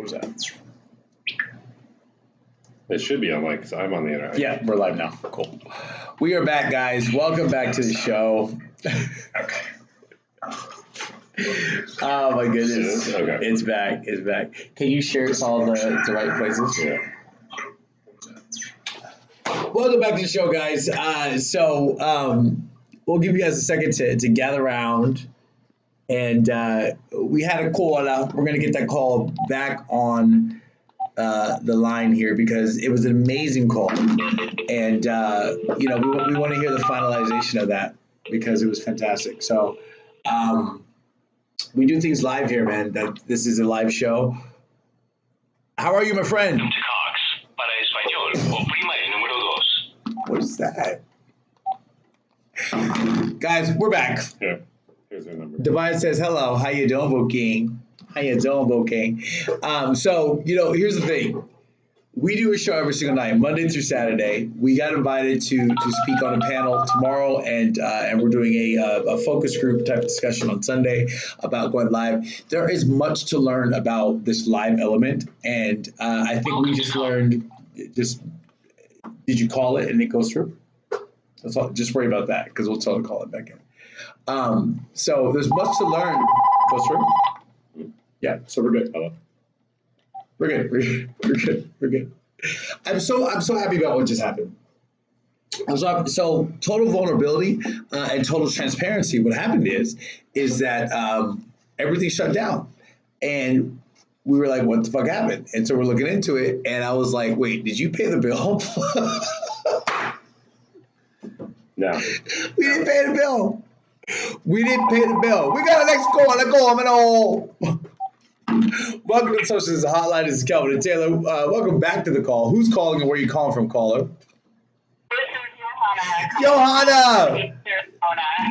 What was that? It should be on mic because I'm on the internet. Yeah, we're live now. Cool. We are back, guys. Welcome back to the show. Okay. Oh my goodness. Okay. It's back. It's back. Can you share all the right places? Yeah. Welcome back to the show, guys. We'll give you guys a second to gather around. And we had a call. We're going to get that call back on the line here because it was an amazing call. And, we want to hear the finalization of that because it was fantastic. So we do things live here, man. This is a live show. How are you, my friend? What is that? Guys, we're back. Yeah. Here's our number. Divine says, hello. How you doing, Boking? How you doing, Boking? Here's the thing. We do a show every single night, Monday through Saturday. We got invited to speak on a panel tomorrow, and we're doing a focus group type discussion on Sunday about going live. There is much to learn about this live element, and I think we just learned did you call it and it goes through? That's all. Just worry about that because we'll tell to call it back in. So there's much to learn. Goes through? Yeah, so we're good. Hello. We're good. I'm so happy about what just happened. So total vulnerability and total transparency. What happened is that everything shut down, and we were like, "What the fuck happened?" And so we're looking into it, and I was like, "Wait, did you pay the bill?" No. We didn't pay the bill. We got an next call. Let's go. Welcome to Socials Hotline. This is Kelvin and Taylor. Welcome back to the call. Who's calling and where are you calling from, caller? Johanna!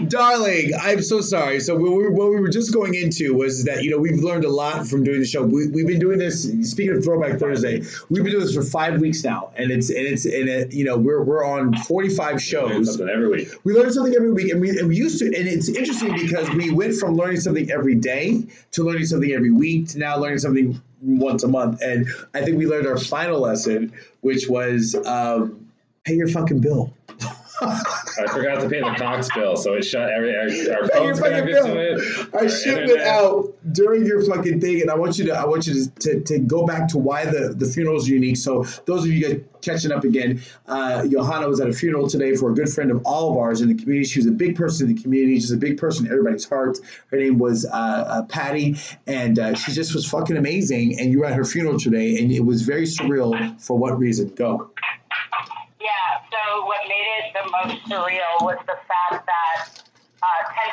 Darling, I'm so sorry. So what we were just going into was that, we've learned a lot from doing the show. We've been doing this, speaking of Throwback Thursday, we've been doing this for 5 weeks now. And we're on 45 shows. We learn something every week. We learn something every week. And we used to, and it's interesting because we went from learning something every day to learning something every week to now learning something once a month. And I think we learned our final lesson, which was pay your fucking bill. I forgot to pay the Cox bill, so it shut our phones connected to it. Our shit went out during your fucking thing, and I want you to go back to why the funeral is unique. So those of you guys catching up again, Johanna was at a funeral today for a good friend of all of ours in the community. She was a big person in the community. She's a big person in everybody's hearts. Her name was Patty, and she just was fucking amazing. And you were at her funeral today, and it was very surreal. For what reason? Go. So what made it the most surreal was the fact that 10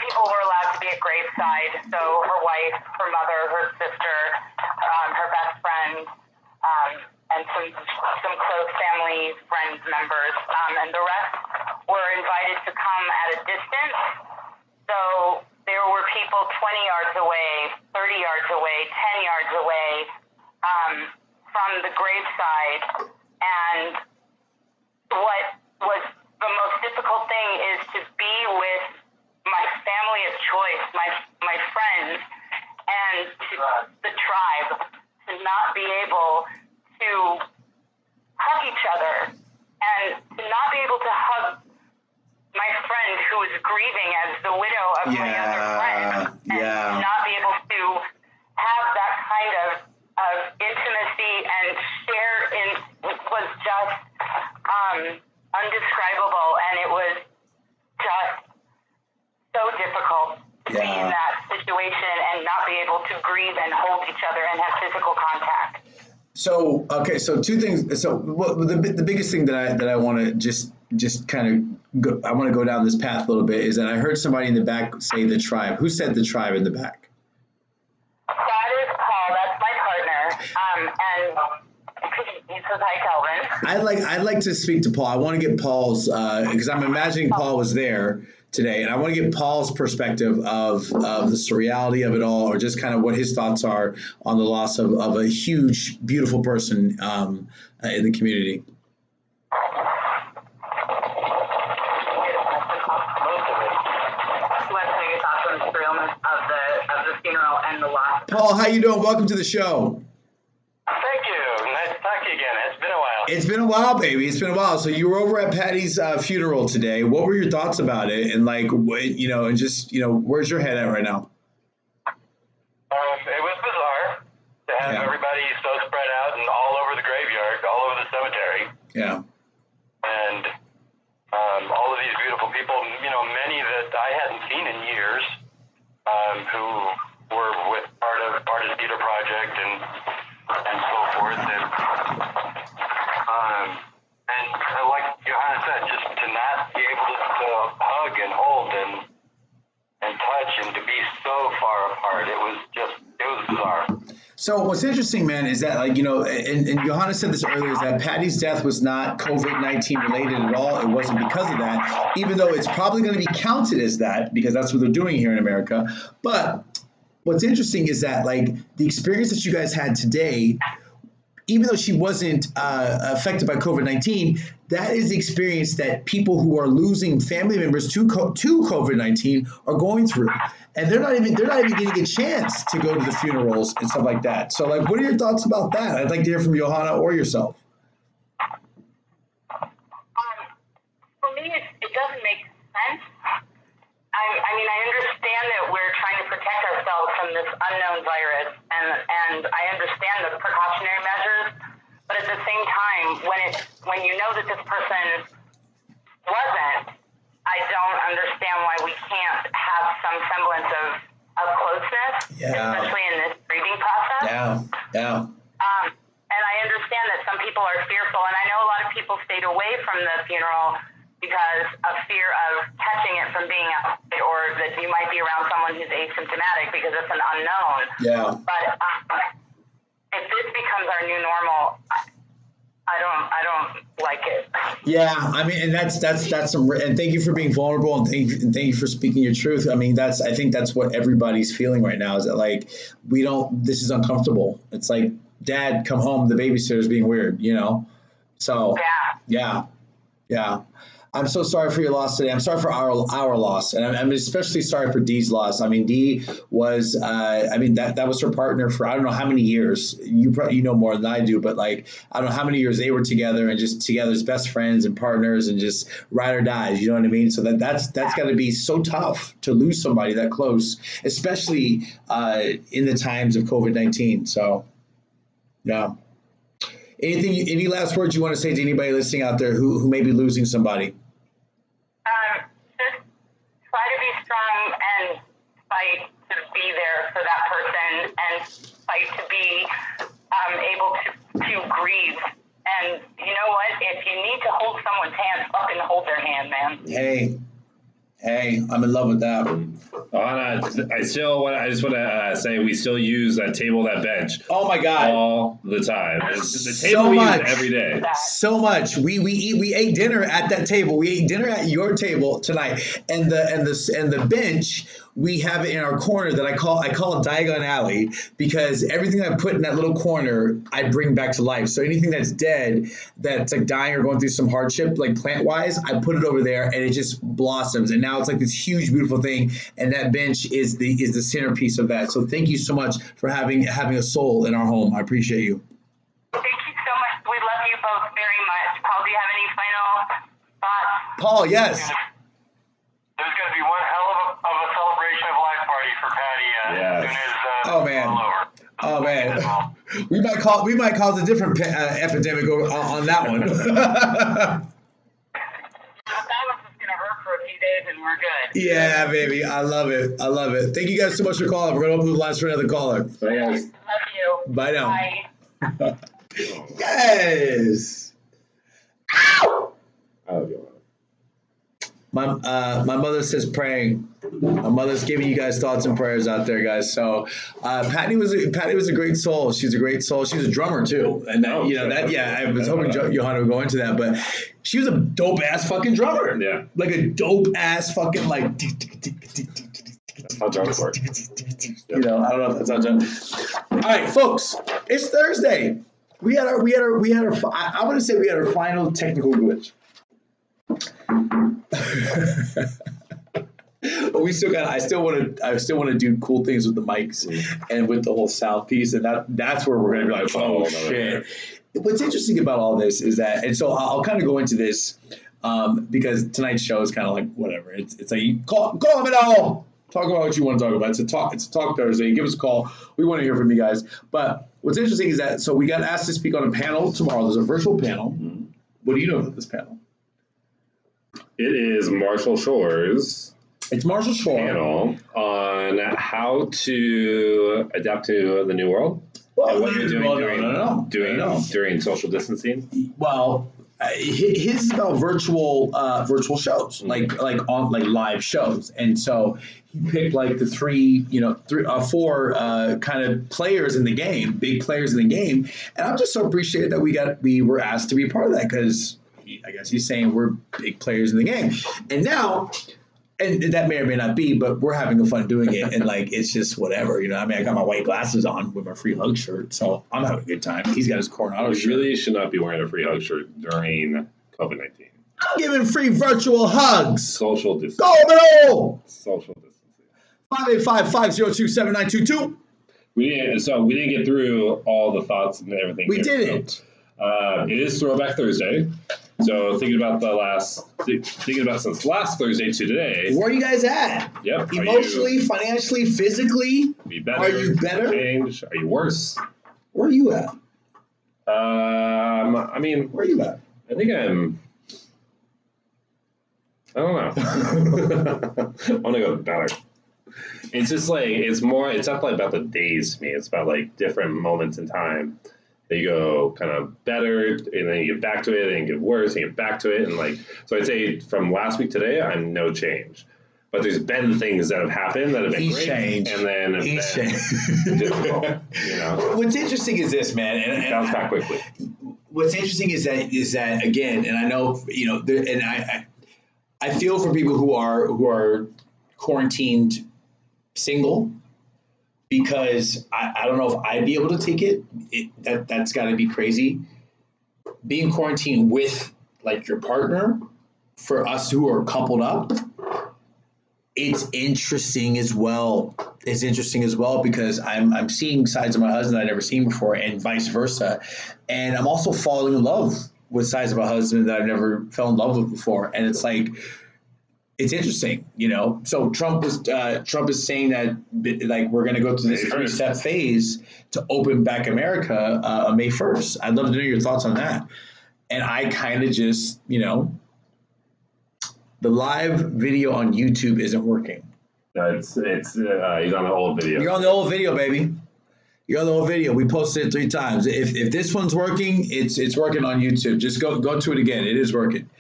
people were allowed to be at graveside. So her wife, her mother, her sister, her best friend, and some close family, friends, members. And the rest were invited to come at a distance. So there were people 20 yards away, 30 yards away, 10 yards away from the graveside. And what was the most difficult thing is to be with my family of choice, my friends, and the tribe, to not be able to hug each other, and to not be able to hug my friend who was grieving as the widow of my other friend, and to not be able to have that kind of intimacy and share was just undescribable, and it was just so difficult to be in that situation and not be able to grieve and hold each other and have physical contact. So so two things. So the biggest thing that I want to just kind of go, I want to go down this path a little bit is that I heard somebody in the back say the tribe. Who said the tribe in the back? That is Paul. That's my partner. And he says hi, Kelvin. I'd like to speak to Paul. I want to get Paul's because I'm imagining Paul was there today, and I want to get Paul's perspective of the surreality of it all, or just kind of what his thoughts are on the loss of a huge, beautiful person in the community. Paul, how you doing? Welcome to the show. It's been a while, baby. It's been a while. So you were over at Patty's funeral today. What were your thoughts about it? And like, and just, where's your head at right now? It was bizarre to have everybody so spread out and all over the graveyard, all over the cemetery. Yeah. And all of these beautiful people, many that I hadn't seen in years, who were with part of Theater Project and so forth. And like Johanna said, just to not be able to hug and hold and touch and to be so far apart, it was bizarre. So what's interesting, man, is that and Johanna said this earlier, is that Patty's death was not COVID-19 related at all. It wasn't because of that, even though it's probably going to be counted as that because that's what they're doing here in America. But what's interesting is that the experience that you guys had today, even though she wasn't affected by COVID-19, that is the experience that people who are losing family members to COVID-19 are going through, and they're not even getting a chance to go to the funerals and stuff like that. So, what are your thoughts about that? I'd like to hear from Johanna or yourself. For me, it doesn't make sense. I understand that we're trying to protect ourselves from this unknown virus, and I understand the precautionary measures, but at the same time, when you know that this person wasn't, I don't understand why we can't have some semblance of closeness, especially in this grieving process. Yeah. And I understand that some people are fearful, and I know a lot of people stayed away from the funeral because of fear of catching it from being outside, or that you might be around someone who's asymptomatic because it's an unknown. Yeah. But if this becomes our new normal, I don't like it. Yeah, and that's some, and thank you for being vulnerable, and thank you for speaking your truth. I think that's what everybody's feeling right now, is that this is uncomfortable. It's like, Dad, come home, the babysitter's being weird, So yeah. I'm so sorry for your loss today. I'm sorry for our loss, and I'm especially sorry for Dee's loss. Dee was, that was her partner for I don't know how many years. You probably know more than I do, but I don't know how many years they were together and just together as best friends and partners and just ride or dies. You know what I mean? So that's got to be so tough to lose somebody that close, especially in the times of COVID-19. So, yeah. Any last words you want to say to anybody listening out there who may be losing somebody? Just try to be strong and fight to be there for that person and fight to be able to grieve. And you know what? If you need to hold someone's hand, fucking hold their hand, man. Hey, I'm in love with that. I just want to say we still use that table, that bench. Oh my God! All the time. The table so we much. use every day. So much. We ate dinner at that table. We ate dinner at your table tonight, and the bench. We have it in our corner that I call it Diagon Alley, because everything I put in that little corner I bring back to life. So anything that's dead, that's dying or going through some hardship, plant wise, I put it over there and it just blossoms. And now it's this huge, beautiful thing. And that bench is the centerpiece of that. So thank you so much for having a soul in our home. I appreciate you. Thank you so much. We love you both very much. Paul, do you have any final thoughts? Paul, yes. There's going to be one hell of a celebration of life party for Patty as soon as oh man, all over. Oh man, we might cause a different epidemic on that one. That one's just going to hurt for a few days and we're good. Yeah, baby, I love it. Thank you guys so much for calling. We're going to open the lines for another caller. Bye, guys. Love you. Bye now. Bye. Yes. Ow! Oh, God. My mother says praying. My mother's giving you guys thoughts and prayers out there, guys. So Patty was a great soul. She's a great soul. She was a drummer too, and I was hoping Johanna would go into that, but she was a dope ass fucking drummer. Yeah, a dope ass fucking That's how drums work. I don't know if that's how drums. All right, folks, it's Thursday. We had our I want to say we had our final technical glitch. But I still want to do cool things with the mics and with the whole sound piece, and that's where we're gonna be like, oh shit. what's interesting about all this is that, and so I'll kind of go into this because tonight's show is kind of like whatever. It's like you call me now. Talk about what you want to talk about. It's a talk Thursday. Give us a call. We want to hear from you guys. But what's interesting is that we got asked to speak on a panel tomorrow. There's a virtual panel. Mm-hmm. What do you know about this panel? It is Marshall Shores. It's Marshall Shores panel on how to adapt to the new world. Well, and what you're doing during social distancing. Well, his is about virtual shows, like live shows, and so he picked like the four kind of players in the game, big players in the game, and I'm just so appreciated that we were asked to be a part of that because I guess he's saying we're big players in the game, and now. And that may or may not be, but we're having fun doing it, and like it's just whatever, I mean, I got my white glasses on with my free hug shirt, so I'm having a good time. He's got his Coronado shirt. You really should not be wearing a free hug shirt during COVID-19. I'm giving free virtual hugs. Social distancing. Go! Social distancing. 585-502-7922. We didn't get through all the thoughts and everything. We didn't. It is Throwback Thursday. So thinking about since last Thursday to today. Where are you guys at? Yep. Emotionally, financially, physically? Are you better? Change? Are you worse? Where are you at? I mean, where are you at? I think I don't know. I want to go better. It's just like it's not like about the days to me. It's about like different moments in time. That you go kind of better, and then you get back to it, and you get worse, and you get back to it, and like so. I'd say from last week to today, I'm no change. But there's been things that have happened that have been great, changed. And then He's changed. Difficult. What's interesting is this, man, and bounce back quickly. What's interesting is that again, and I know and I feel for people who are quarantined single. Because I don't know if I'd be able to take it. That's got to be crazy. Being quarantined with like your partner, for us who are coupled up, it's interesting as well. It's interesting as well because I'm seeing sides of my husband I've never seen before, and vice versa. And I'm also falling in love with sides of my husband that I've never fell in love with before. And it's like. It's interesting, So Trump is saying that like we're going to go through this 3-step phase to open back America on May 1st. I'd love to know your thoughts on that. And I kind of just, the live video on YouTube isn't working. It's he's on the old video. You're on the old video, baby. You're on the old video. We posted it 3 times. If this one's working, it's working on YouTube. Just go to it again. It is working.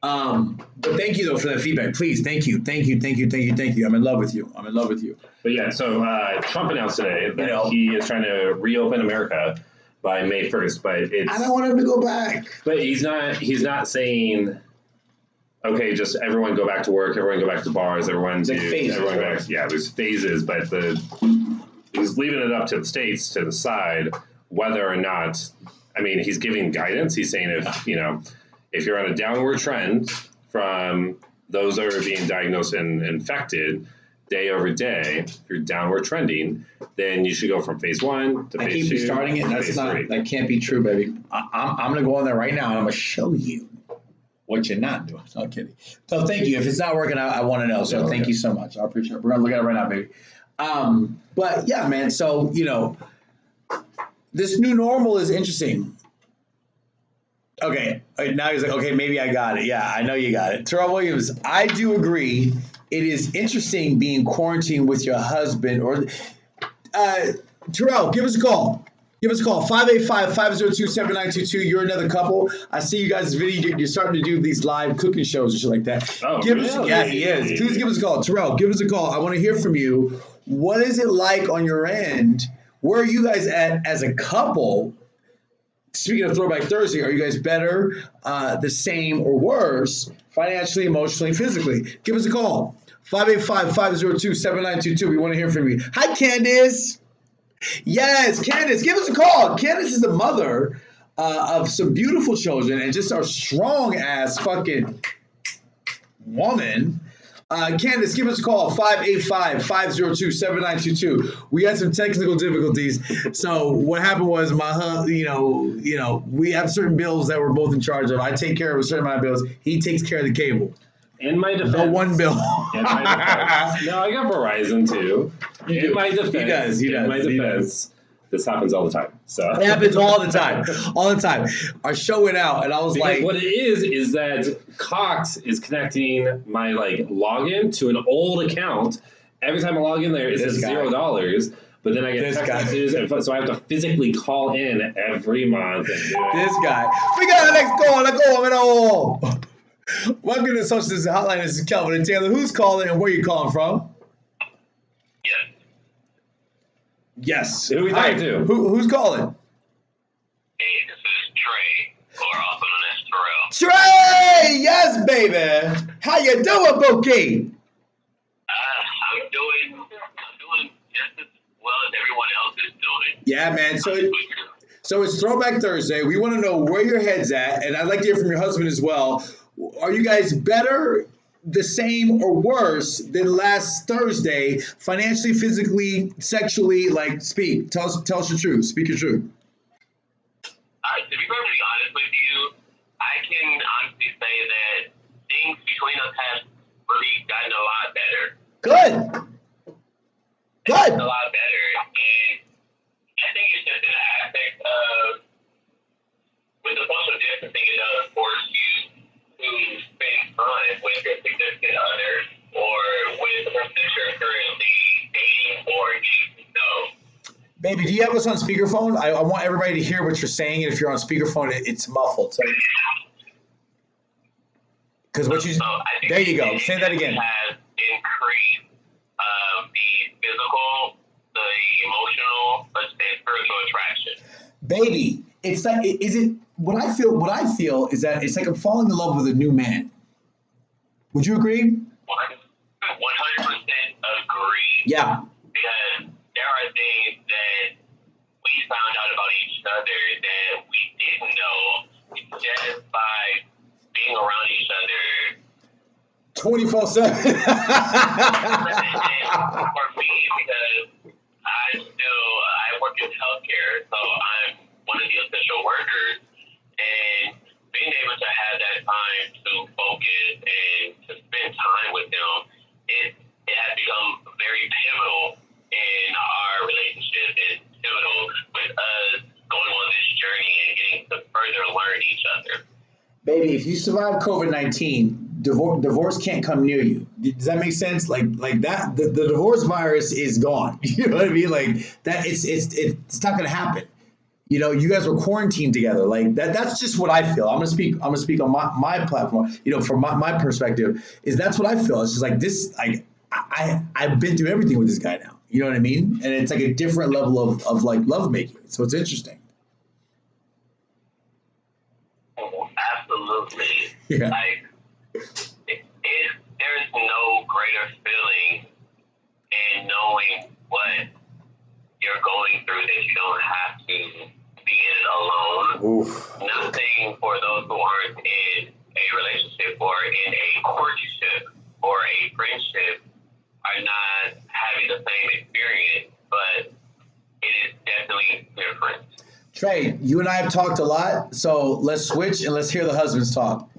But thank you though for that feedback. Please, thank you. I'm in love with you. But yeah, so Trump announced today that he is trying to reopen America by May 1st. But I don't want him to go back. But he's not saying, okay, just everyone go back to work, everyone go back to bars, everyone go back. Yeah, there's phases, but he's leaving it up to the states to decide whether or not. I mean, he's giving guidance. He's saying if you're on a downward trend from those that are being diagnosed and infected day over day, if you're downward trending, then you should go from phase 1 to phase 2. I keep starting it. That can't be true, baby. I'm going to go on there right now and I'm going to show you what you're not doing. No, I'm kidding. So thank you. If it's not working, I want to know. So thank you so much. I appreciate it. We're going to look at it right now, baby. But yeah, man. So, this new normal is interesting. Okay, now he's like, okay, maybe I got it. Yeah, I know you got it. Terrell Williams, I do agree. It is interesting being quarantined with your husband. Or Terrell, give us a call. 585-502-7922. You're another couple. I see you guys' video. You're starting to do these live cooking shows and shit like that. Oh, really? Yeah, he is. Please give us a call. Terrell, give us a call. I want to hear from you. What is it like on your end? Where are you guys at as a couple? Speaking of Throwback Thursday, are you guys better, the same, or worse, financially, emotionally, physically? Give us a call. 585-502-7922. We want to hear from you. Hi, Candace. Yes, Candace, give us a call. Candace is the mother of some beautiful children and just a strong-ass fucking woman. Candace, give us a call, 585-502-7922. We had some technical difficulties. So what happened was we have certain bills that we're both in charge of. I take care of a certain amount of bills. He takes care of the cable. In my defense. The one bill. In my defense. No, I got Verizon too. In my defense. He does. In my defense. This happens all the time. So it happens all the time. All the time. Our show went out and I was because like, what it is that Cox is connecting my login to an old account. Every time I log in there, it says $0. But then I get text messages, and so I have to physically call in every month. This guy. We got the next call. Let's go. Welcome to the Social Distance Hotline. This is Kelvin and Taylor. Who's calling and where are you calling from? Yes. Who are we talking to? Who's calling? Hey, this is Trey, or also known as Terrell. Trey! Yes, baby. How you doing, Bookie? I'm doing just as well as everyone else is doing. Yeah, man. So it's Throwback Thursday. We want to know where your head's at, and I'd like to hear from your husband as well. Are you guys better, the same, or worse than last Thursday, financially, physically, sexually? Speak. Tell us the truth. Speak your truth. All right, to be perfectly honest with you, I can honestly say that things between us have really gotten a lot better. Good. It's a lot better, and I think it's just an aspect of, with the social distancing, it does force you to spend time with your significant other or with the person that you're currently dating or getting to know. Baby, do you have us on speakerphone? I want everybody to hear what you're saying, and if you're on speakerphone, it's muffled. Because there you go. Say that again. Has increased the physical, the emotional, and spiritual attraction. Baby, it's like, what I feel is that it's like I'm falling in love with a new man. Would you agree? 100% agree. Yeah. Because there are things that we found out about each other that we didn't know just by being around each other 24/7. For me, because I work in healthcare, so I'm one of the essential workers, and being able to have that time to focus and to spend time with them, it has become very pivotal in our relationship and pivotal with us going on this journey and getting to further learn each other. Baby, if you survive COVID-19, divorce can't come near you. Does that make sense? Like that, the divorce virus is gone. You know what I mean? Like that, it's not gonna happen. You know, you guys were quarantined together. Like that's just what I feel. I'm gonna speak on my platform. You know, from my perspective, is that's what I feel. It's just like this. Like I've been through everything with this guy now. You know what I mean? And it's like a different level of like lovemaking. So it's interesting. Oh, absolutely. Yeah. Like, there's no greater feeling in knowing what you're going through that you don't have to be in it alone. Oof. Nothing for those who aren't in a relationship or in a courtship or a friendship are not having the same experience, but it is definitely different. Trey, you and I have talked a lot, so let's switch and let's hear the husbands talk.